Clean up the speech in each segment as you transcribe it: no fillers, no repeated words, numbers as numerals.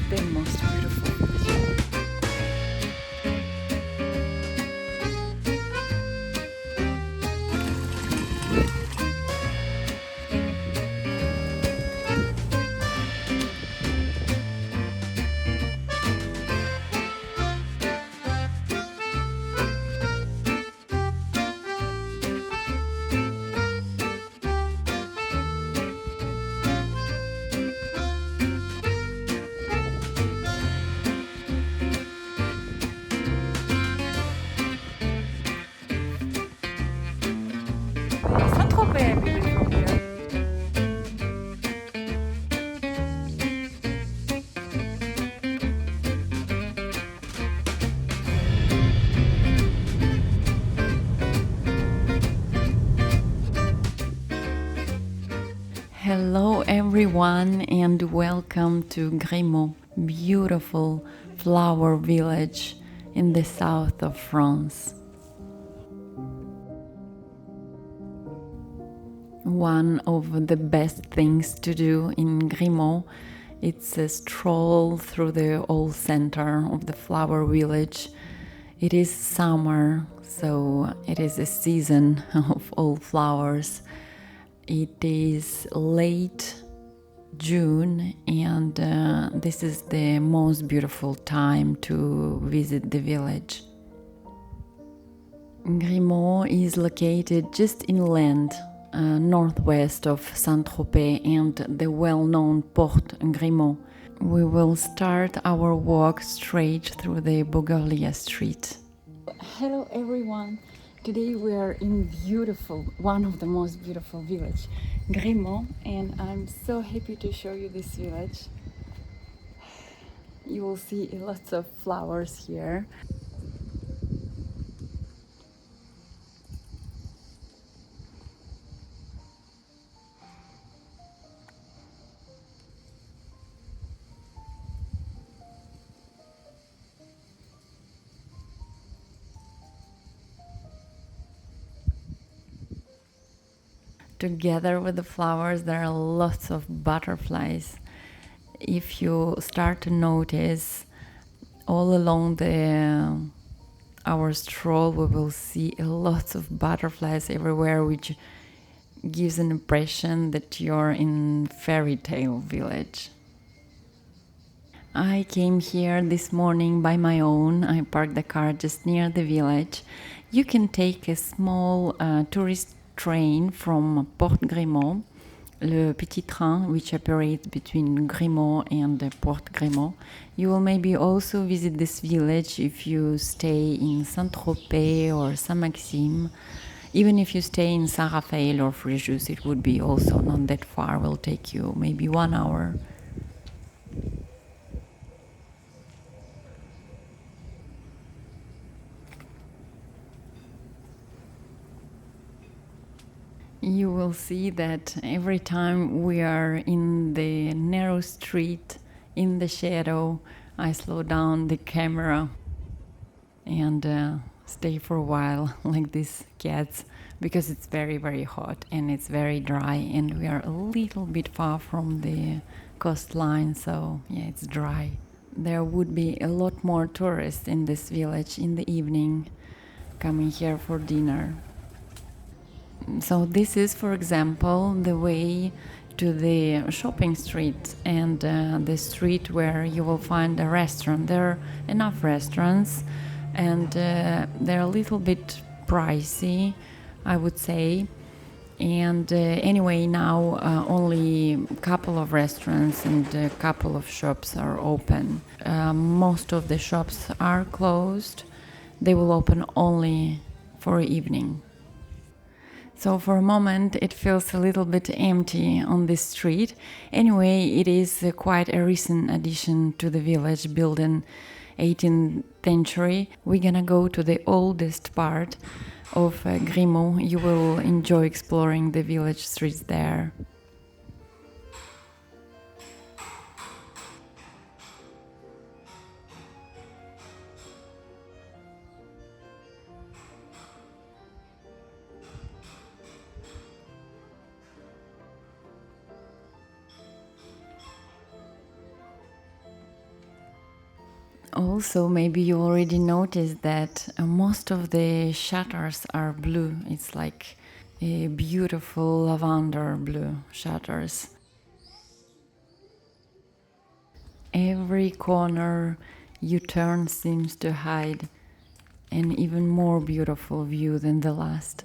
the most beautiful village. Saint-Tropez, I believe, from here. Hello everyone and welcome to Grimaud, beautiful flower village in the south of France. One of the best things to do in Grimaud, it's a stroll through the old center of the flower village. It is summer, so it is a season of all flowers. It is late June and this is the most beautiful time to visit the village. Grimaud is located just inland, northwest of Saint-Tropez and the well-known Porte Grimaud. We will start our walk straight through the Bourgeois street. Hello everyone! Today we are in one of the most beautiful village, Grimaud, and I'm so happy to show you this village. You will see lots of flowers here. Together with the flowers, there are lots of butterflies. If you start to notice all along our stroll, we will see lots of butterflies everywhere, which gives an impression that you're in fairy tale village. I came here this morning by my own. I parked the car just near the village. You can take a small tourist train from Porte Grimaud, le petit train which operates between Grimaud and Porte Grimaud. You will maybe also visit this village if you stay in Saint-Tropez or Saint-Maxime. Even if you stay in Saint-Raphaël or Fréjus, it would be also not that far. It will take you maybe 1 hour. You will see that every time we are in the narrow street, in the shadow, I slow down the camera and stay for a while like these cats, because it's very, very hot and it's very dry and we are a little bit far from the coastline, so yeah, it's dry. There would be a lot more tourists in this village in the evening coming here for dinner. So this is, for example, the way to the shopping street and the street where you will find a restaurant. There are enough restaurants and they're a little bit pricey, I would say. And anyway, now only a couple of restaurants and a couple of shops are open. Most of the shops are closed. They will open only for evening. So for a moment it feels a little bit empty on this street. Anyway, it is quite a recent addition to the village, built in 18th century. We're gonna go to the oldest part of Grimaud. You will enjoy exploring the village streets there. Also, maybe you already noticed that most of the shutters are blue. It's like a beautiful lavender blue shutters. Every corner you turn seems to hide an even more beautiful view than the last.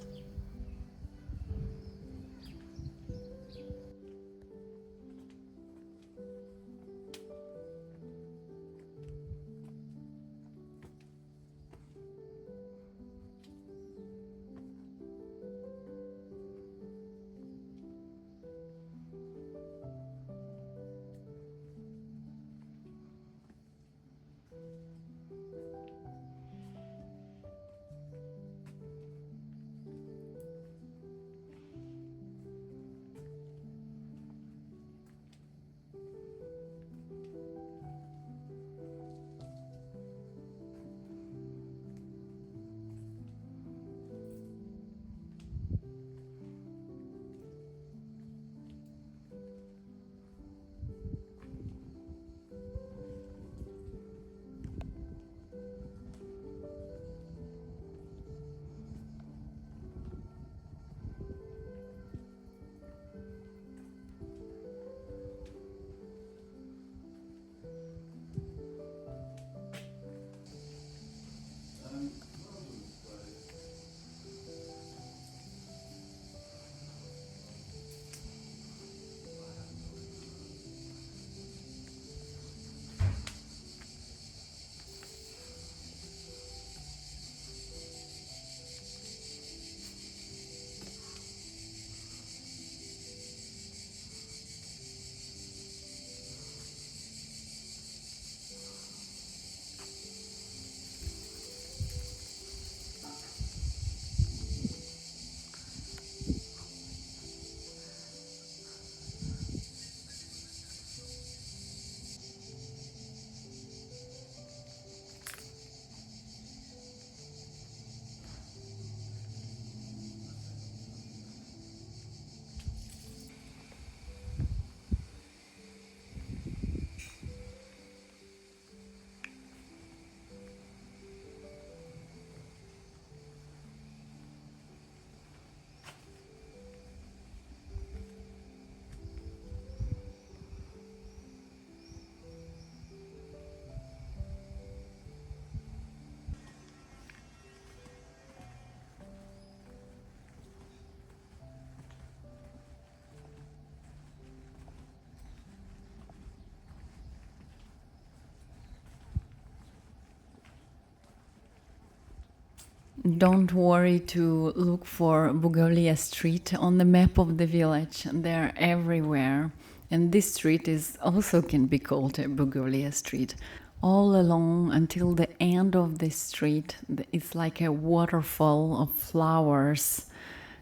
Don't worry to look for Bougainvillea Street on the map of the village. They're everywhere. And this street is also can be called a Bougainvillea Street. All along until the end of this street, it's like a waterfall of flowers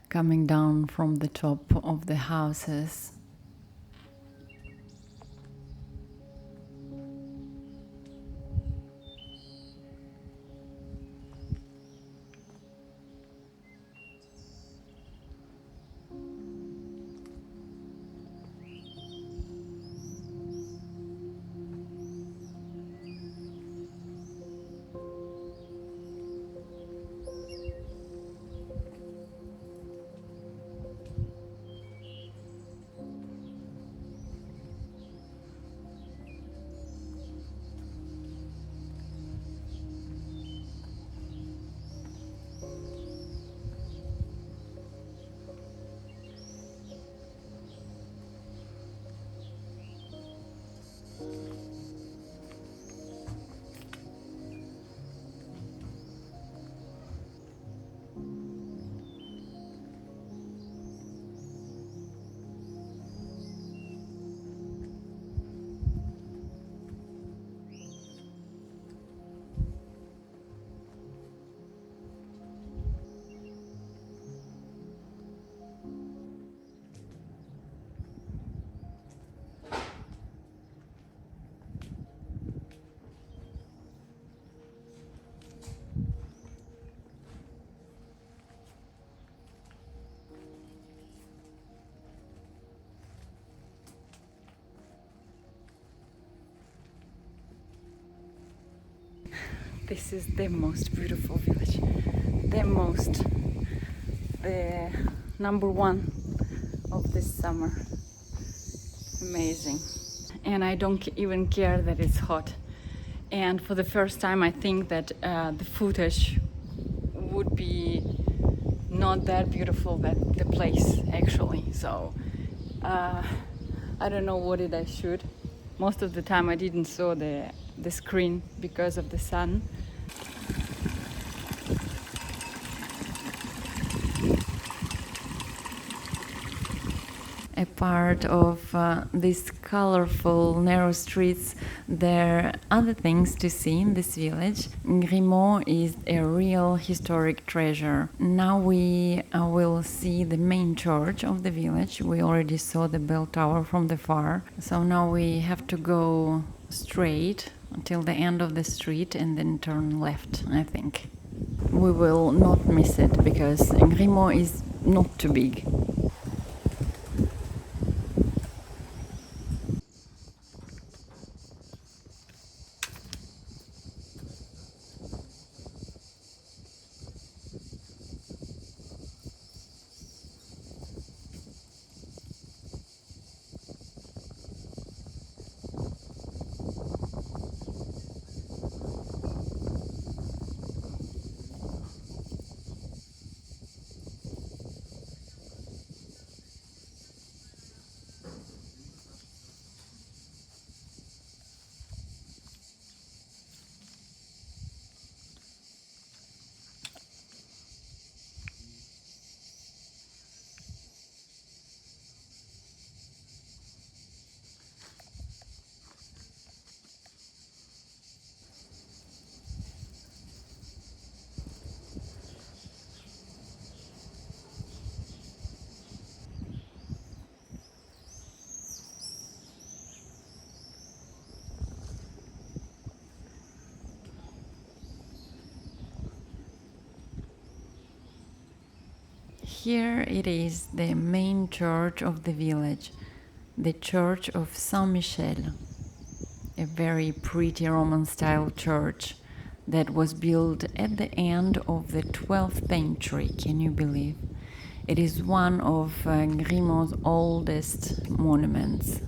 coming down from the top of the houses. This is the most beautiful village. The number one of this summer. Amazing. And I don't even care that it's hot. And for the first time, I think that the footage would be not that beautiful, that the place actually. So I don't know what did I shoot. Most of the time I didn't saw the screen because of the sun. A part of these colorful narrow streets, there are other things to see in this village. Grimaud is a real historic treasure. Now we will see the main church of the village. We already saw the bell tower from the far, so now we have to go straight until the end of the street and then turn left, I think. We will not miss it because Grimaud is not too big. Here it is, the main church of the village, the church of Saint-Michel, a very pretty Roman-style church that was built at the end of the 12th century, can you believe? It is one of Grimaud's oldest monuments.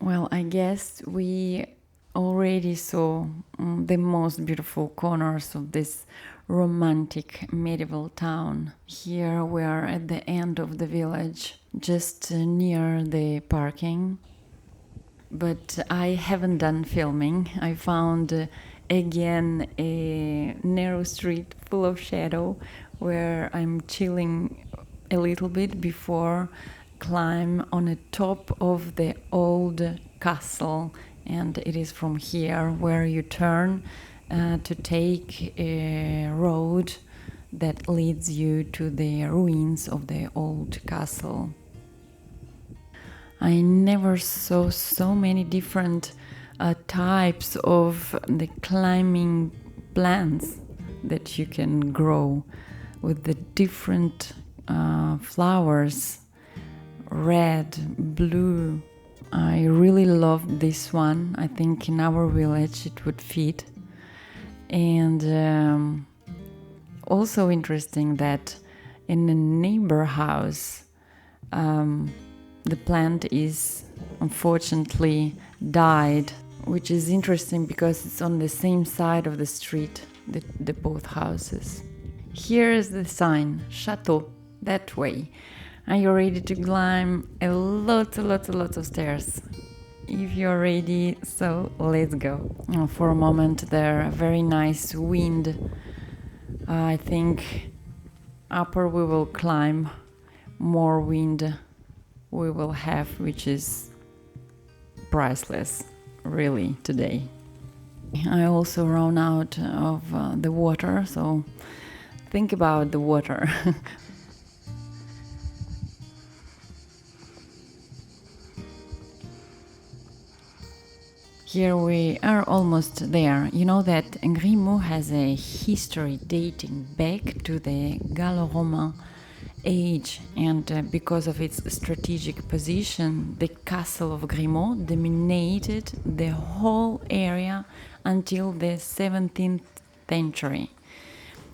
Well, I guess we already saw the most beautiful corners of this romantic medieval town. Here we are at the end of the village, just near the parking. But I haven't done filming. I found again a narrow street full of shadow where I'm chilling a little bit before climb on the top of the old castle, and it is from here where you turn to take a road that leads you to the ruins of the old castle. I never saw so many different types of the climbing plants that you can grow with the different flowers, red, blue. I really loved this one. I think in our village it would fit. And also interesting that in a neighbor house, the plant is unfortunately died, which is interesting because it's on the same side of the street, the both houses. Here is the sign, Chateau, that way. Are you ready to climb a lot of stairs? If you're ready, so let's go. For a moment there, a very nice wind. I think upper we will climb, more wind we will have, which is priceless, really, today. I also run out of the water, so think about the water. Here we are almost there. You know that Grimaud has a history dating back to the Gallo-Roman age, and because of its strategic position, the castle of Grimaud dominated the whole area until the 17th century.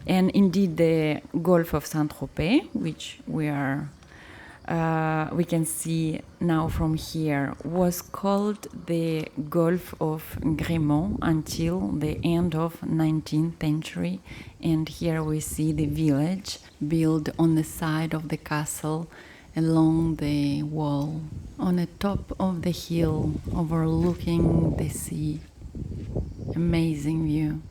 And indeed, the Gulf of Saint-Tropez, which we can see now from here, was called the Gulf of Grimaud until the end of 19th century. And here we see the village built on the side of the castle along the wall, on the top of the hill overlooking the sea. Amazing view.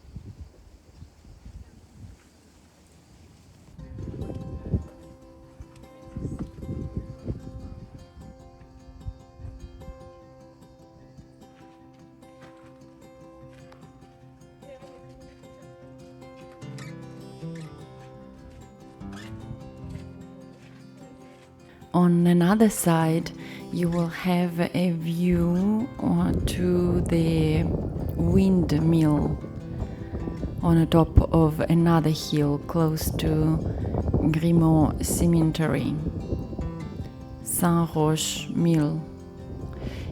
On another side, you will have a view to the Windmill on the top of another hill close to Grimaud Cemetery, Saint-Roch Mill.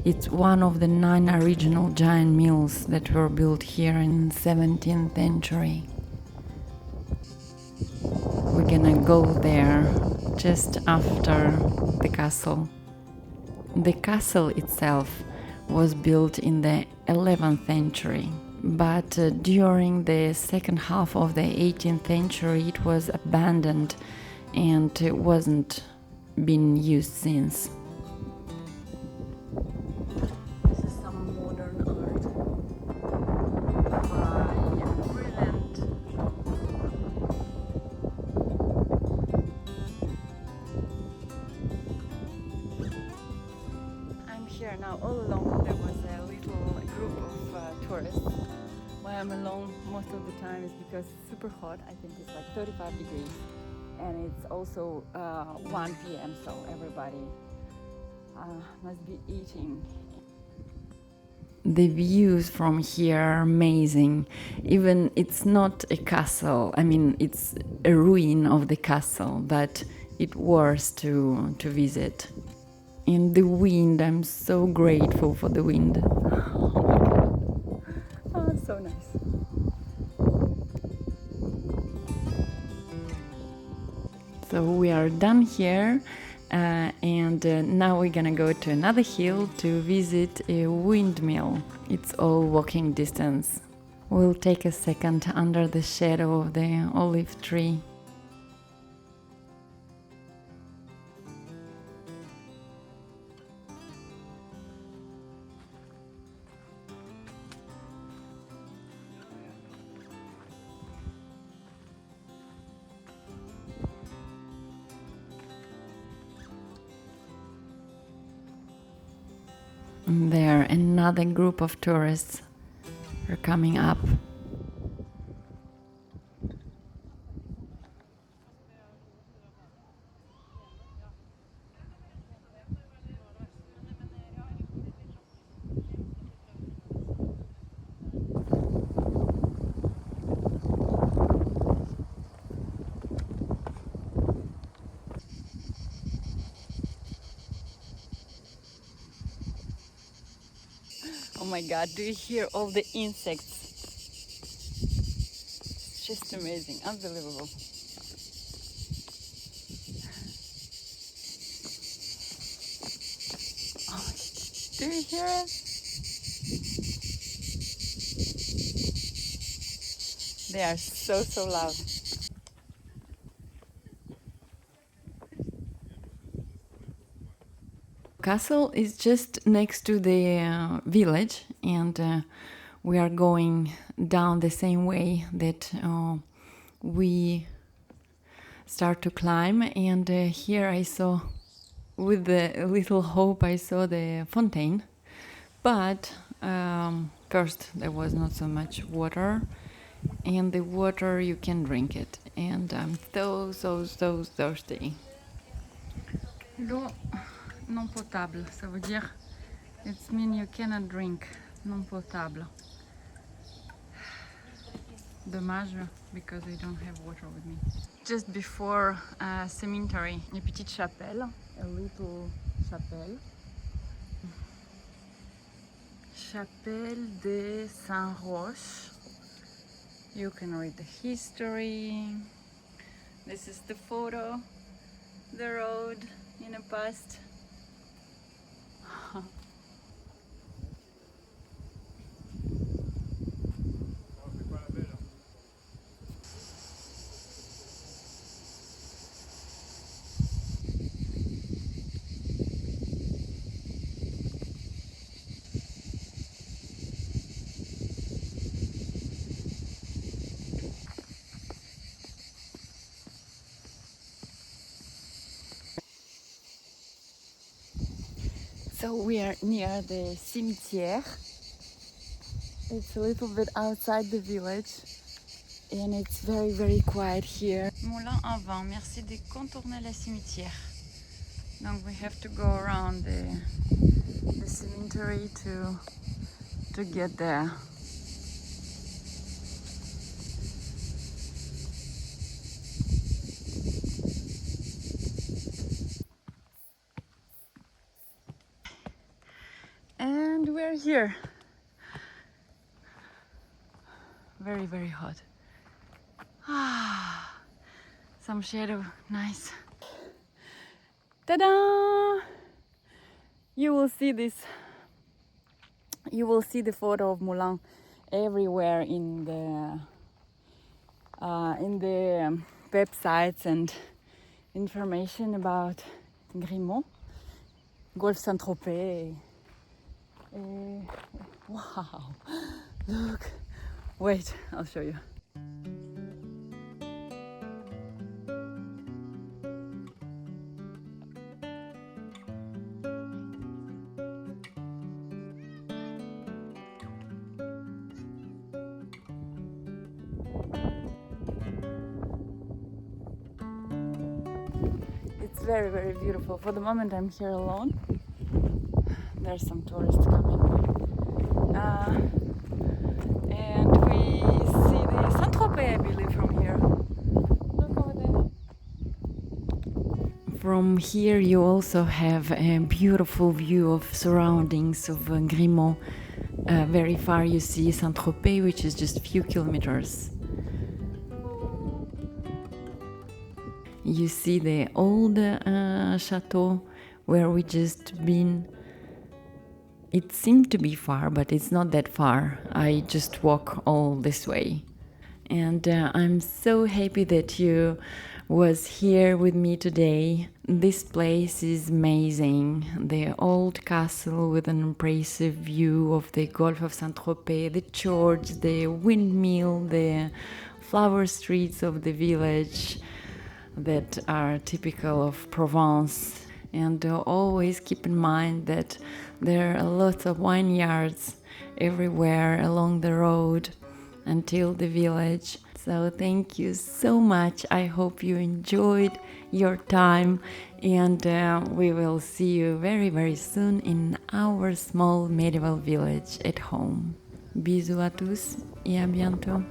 It's one of the 9 original giant mills that were built here in 17th century. We're gonna go there just after the castle. The castle itself was built in the 11th century, but during the second half of the 18th century it was abandoned and wasn't been used since. This is some modern art. Yeah, brilliant. I'm here now all alone. There was a little group of tourists. Why I'm alone most of the time is because it's super hot. I think it's like 35 degrees. And it's also 1 p.m. so everybody must be eating. The views from here are amazing. Even it's not a castle. I mean, it's a ruin of the castle, but it worth to visit. And the wind, I'm so grateful for the wind. Oh, so nice. So we are done here. and now we're gonna go to another hill to visit a windmill. It's all walking distance. We'll take a second under the shadow of the olive tree. There, another group of tourists are coming up. Oh my god, do you hear all the insects? It's just amazing, unbelievable. Oh, do you hear it? They are so loud. Castle is just next to the village, and we are going down the same way that we start to climb. And here I saw, with a little hope, I saw the fountain. But first there was not so much water, and the water you can drink it, and I'm so thirsty. L'eau non potable, ça veut dire it means you cannot drink. Non potable. Dommage, because I don't have water with me. Just before a cemetery, a petite chapelle, a little chapelle. Chapelle de Saint-Roch. You can read the history. This is the photo, the road in the past. So we are near the cimetière. It's a little bit outside the village and it's very quiet here. Moulin à vent, merci de contourner la cimetière. Donc we have to go around the cemetery to get there. And we're here. Very hot. Ah, some shadow, nice. Ta-da! You will see this. You will see the photo of Moulin everywhere in the websites and information about Grimaud, Golfe Saint-Tropez. Wow! Look. Wait, I'll show you. It's very beautiful. For the moment I'm here alone. There's some tourists coming. And we see the Saint-Tropez, I believe, from here. Look over there. From here you also have a beautiful view of surroundings of Grimaud. Very far you see Saint-Tropez, which is just a few kilometers. You see the old chateau where we just been. It seemed to be far, but it's not that far. I just walk all this way. And I'm so happy that you was here with me today. This place is amazing. The old castle with an impressive view of the Gulf of Saint-Tropez, the church, the windmill, the flower streets of the village that are typical of Provence. And always keep in mind that there are lots of vineyards everywhere along the road until the village. So thank you so much. I hope you enjoyed your time, and we will see you very, very soon in our small medieval village at home. Bisous à tous et à bientôt.